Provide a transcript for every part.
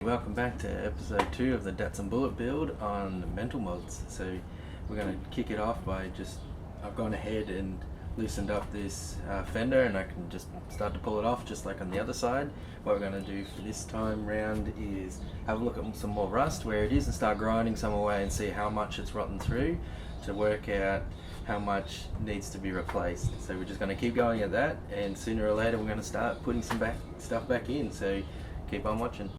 Welcome back to episode 2 of the Datsun Bullet build on mental mods. So we're going to kick it off by I've gone ahead and loosened up this fender, and I can just start to pull it off just like on the other side. What we're going to do for this time round is have a look at some more rust where it is and start grinding some away and see how much it's rotten through to work out how much needs to be replaced. So we're just going to keep going at that, and sooner or later we're going to start putting some stuff back in, so keep on watching.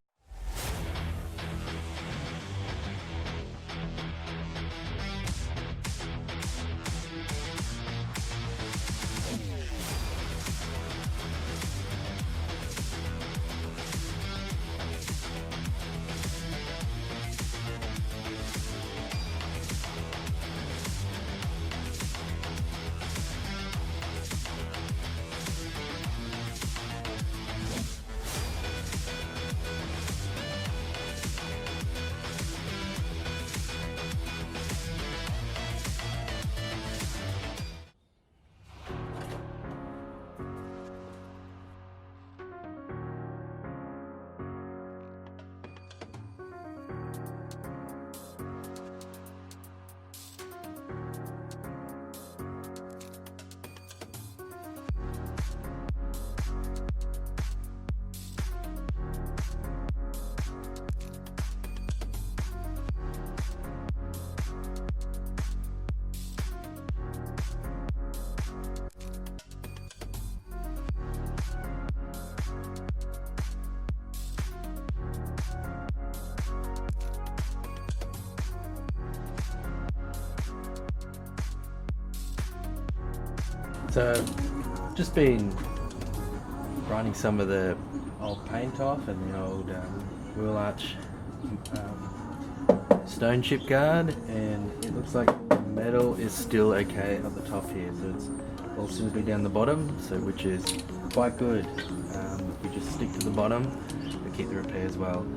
So just been grinding some of the old paint off and the old wheel arch stone chip guard, and it looks like the metal is still okay at the top here, so it's all simply down the bottom, so which is quite good. If we just stick to the bottom, we keep the repairs well.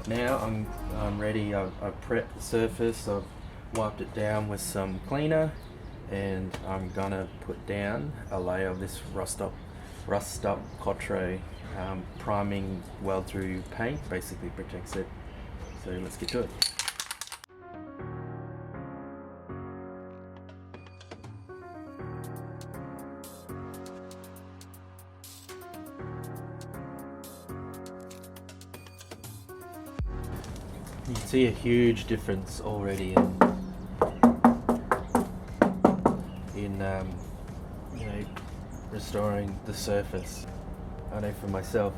Now I'm ready. I've prepped the surface, I've wiped it down with some cleaner, and I'm gonna put down a layer of this rust up Quattro priming weld through paint. Basically protects it. So let's get to it. You can see a huge difference already in restoring the surface. I know for myself,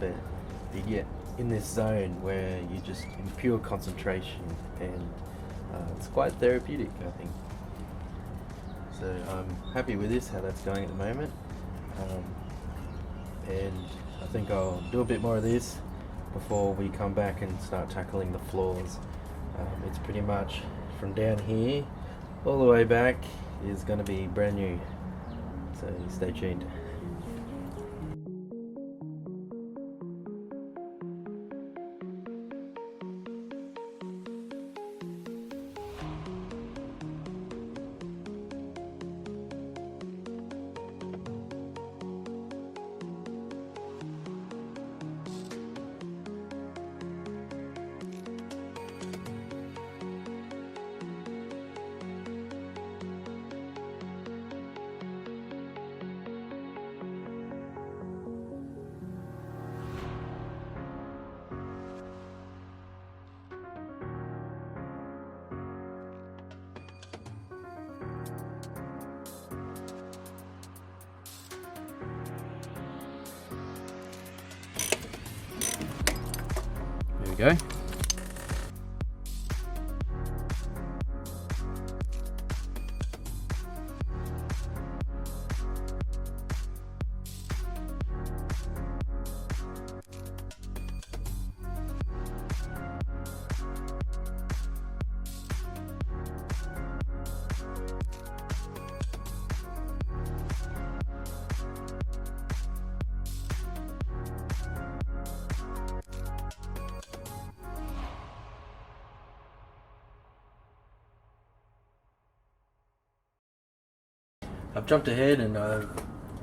you get in this zone where you're just in pure concentration, and it's quite therapeutic, I think. So I'm happy with this, how that's going at the moment, and I think I'll do a bit more of this before we come back and start tackling the floors. It's pretty much from down here all the way back is going to be brand new, so stay tuned. There we go. I've jumped ahead and I've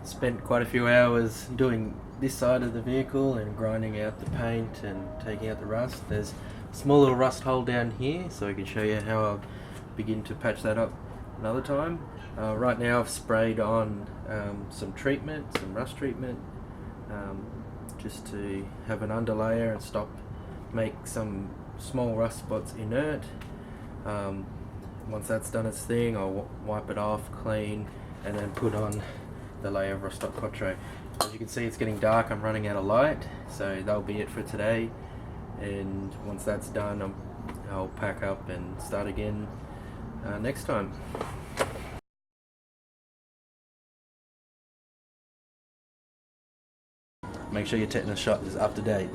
spent quite a few hours doing this side of the vehicle and grinding out the paint and taking out the rust. There's a small little rust hole down here, so I can show you how I'll begin to patch that up another time. Right now I've sprayed on some treatment, some rust treatment, just to have an underlayer and make some small rust spots inert. Once that's done its thing, I'll wipe it off, clean, and then put on the layer of rust stop Quattro. As you can see, it's getting dark. I'm running out of light, so that'll be it for today. And once that's done, I'll pack up and start again next time. Make sure your tetanus shot is up to date.